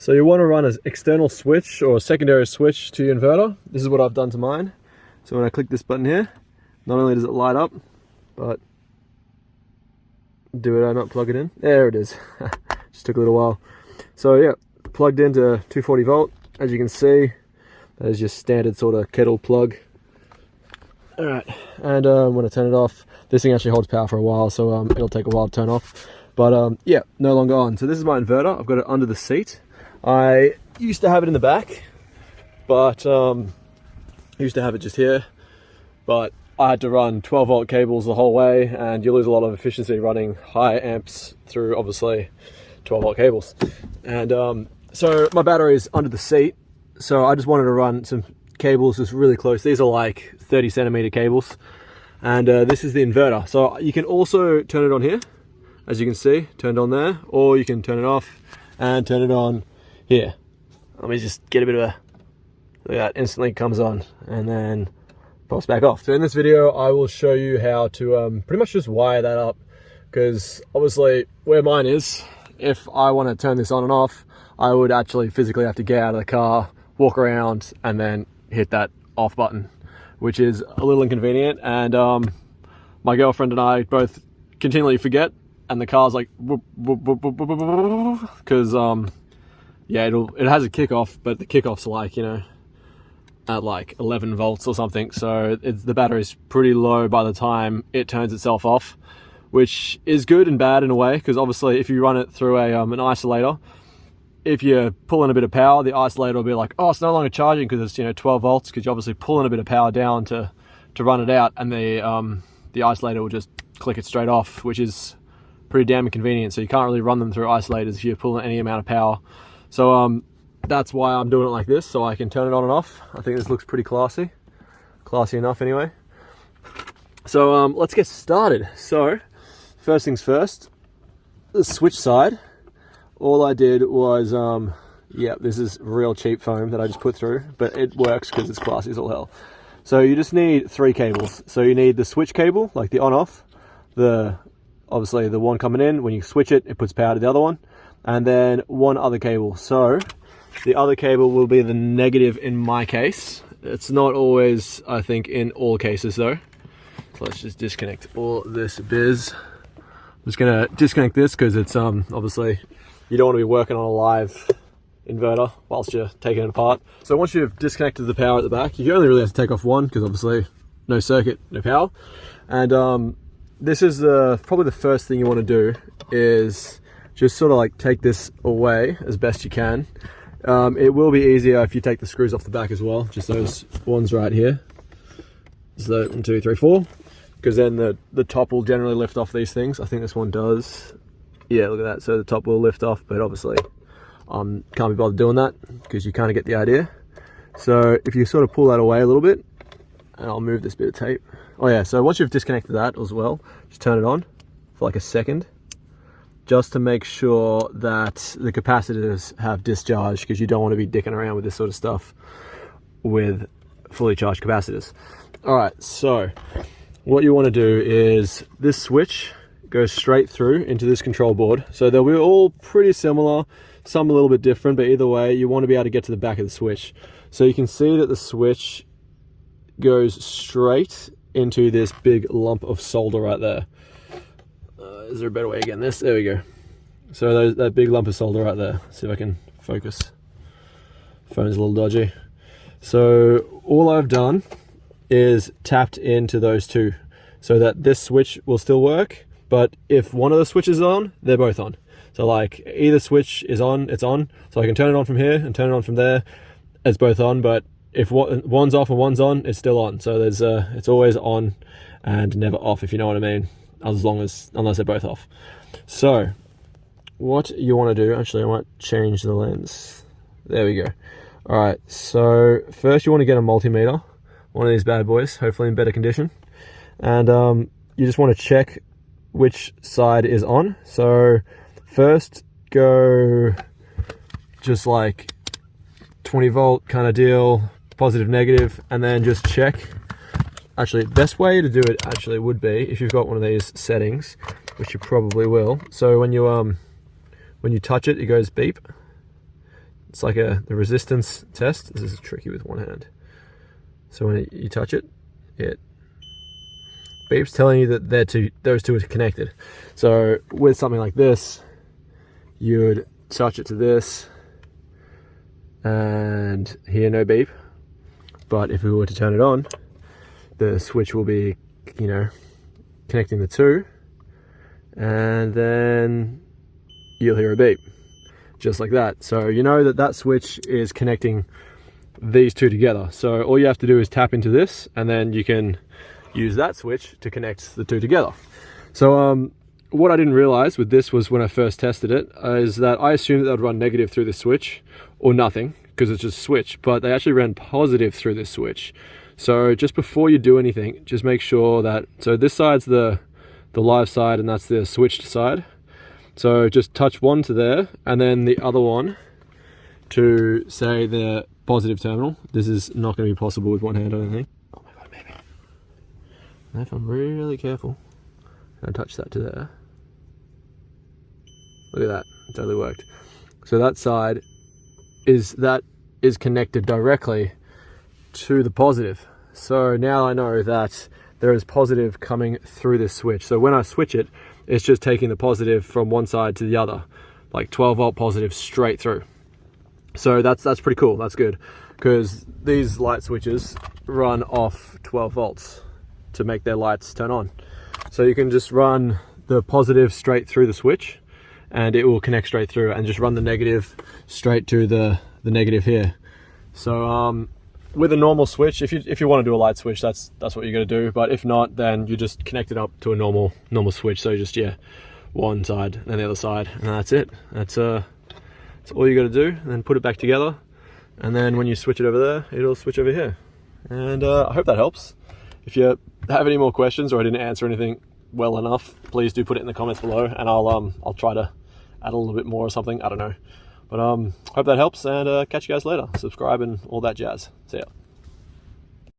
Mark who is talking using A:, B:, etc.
A: So you want to run an external switch or a secondary switch to your inverter. This is what I've done to mine. So when I click this button here, not only does it light up, but do I not plug it in? There it is. Just took a little while. So yeah, plugged into 240 volt. As you can see, that is just standard sort of kettle plug. All right, and when I turn it off, this thing actually holds power for a while, so it'll take a while to turn off. But yeah, no longer on. So this is my inverter. I've got it under the seat. I used to have it in the back, but I used to have it just here, but I had to run 12 volt cables the whole way, and you lose a lot of efficiency running high amps through obviously 12 volt cables. And so my battery is under the seat, so I just wanted to run some cables just really close. These are like 30 centimeter cables, and this is the inverter. So you can also turn it on here, as you can see, turned on there, or you can turn it off and turn it on here. Let me just get a bit of a, look at that, instantly comes on and then pops back off. So in this video, I will show you how to pretty much just wire that up, because obviously where mine is, if I want to turn this on and off, I would actually physically have to get out of the car, walk around, and then hit that off button, which is a little inconvenient. And my girlfriend and I both continually forget, and the car's like, because yeah, it has a kickoff, but the kickoff's like, you know, at like 11 volts or something. So the battery's pretty low by the time it turns itself off, which is good and bad in a way, because obviously if you run it through an isolator, if you're pulling a bit of power, the isolator will be like, oh, it's no longer charging because it's, you know, 12 volts, because you're obviously pulling a bit of power down to run it out, and the isolator will just click it straight off, which is pretty damn inconvenient. So you can't really run them through isolators if you're pulling any amount of power. So that's why I'm doing it like this, so I can turn it on and off. I think this looks pretty classy enough anyway. So let's get started. So first things first, the switch side, all I did was, yeah, this is real cheap foam that I just put through, but it works because it's classy as all hell. So you just need 3 cables. So you need the switch cable, like the on-off, obviously the one coming in, when you switch it, it puts power to the other one, and then one other cable. So the other cable will be the negative in my case. It's not always, I think, in all cases though. So let's just disconnect all this biz. I'm just gonna disconnect this because it's obviously you don't want to be working on a live inverter whilst you're taking it apart. So once you've disconnected the power at the back, you only really have to take off one, because obviously no circuit, no power. And this is probably the first thing you want to do, is just sort of like take this away as best you can. It will be easier if you take the screws off the back as well, just those ones right here. So 1, 2, 3, 4, because then the top will generally lift off these things. I think this one does. Yeah, look at that. So the top will lift off, but obviously can't be bothered doing that because you kind of get the idea. So if you sort of pull that away a little bit, and I'll move this bit of tape. Oh yeah, so once you've disconnected that as well, just turn it on for like a second, just to make sure that the capacitors have discharged, because you don't want to be dicking around with this sort of stuff with fully charged capacitors. All right, so what you want to do is this switch goes straight through into this control board. So they'll be all pretty similar, some a little bit different, but either way, you want to be able to get to the back of the switch. So you can see that the switch goes straight into this big lump of solder right there. Is there a better way of getting this? There we go. So that big lump of solder right there. Let's see if I can focus. Phone's a little dodgy. So all I've done is tapped into those two, so that this switch will still work, but if one of the switches is on, they're both on. So like either switch is on, it's on. So I can turn it on from here and turn it on from there. It's both on, but if one's off and one's on, it's still on. So there's it's always on and never off, if you know what I mean, unless they're both off. So what you want to do, actually I might change the lens. There we go. All right, so first you want to get a multimeter, one of these bad boys, hopefully in better condition. And you just want to check which side is on. So first go just like 20 volt kind of deal, positive, negative, and then just check. Actually, best way to do it actually would be if you've got one of these settings, which you probably will. So when you touch it, it goes beep. It's like the resistance test. This is tricky with one hand. So when you touch it, it beeps telling you that those two are connected. So with something like this, you would touch it to this and hear no beep. But if we were to turn it on, the switch will be, you know, connecting the two, and then you'll hear a beep, just like that. So you know that switch is connecting these two together. So all you have to do is tap into this, and then you can use that switch to connect the two together. So what I didn't realize with this was, when I first tested it, is that I assumed that they'd run negative through this switch or nothing, because it's just a switch, but they actually ran positive through this switch. So just before you do anything, just make sure that, so this side's the live side and that's the switched side. So just touch one to there, and then the other one to, say, the positive terminal. This is not going to be possible with one hand, I don't think. Oh my god, maybe. And if I'm really careful, and touch that to there. Look at that, it totally worked. So that side is connected directly to the positive. So now I know that there is positive coming through this switch. So when I switch it, it's just taking the positive from one side to the other, like 12 volt positive straight through. So that's pretty cool. That's good, because these light switches run off 12 volts to make their lights turn on. So you can just run the positive straight through the switch and it will connect straight through, and just run the negative straight to the negative here. So with a normal switch, if you want to do a light switch, that's what you're going to do. But if not, then you just connect it up to a normal switch. So you just, yeah, one side and the other side, and that's it. That's all you got to do. And then put it back together, and then when you switch it over there, it'll switch over here. And I hope that helps. If you have any more questions, or I didn't answer anything well enough, please do put it in the comments below, and I'll try to add a little bit more or something. I don't know. But hope that helps, and catch you guys later. Subscribe and all that jazz. See ya.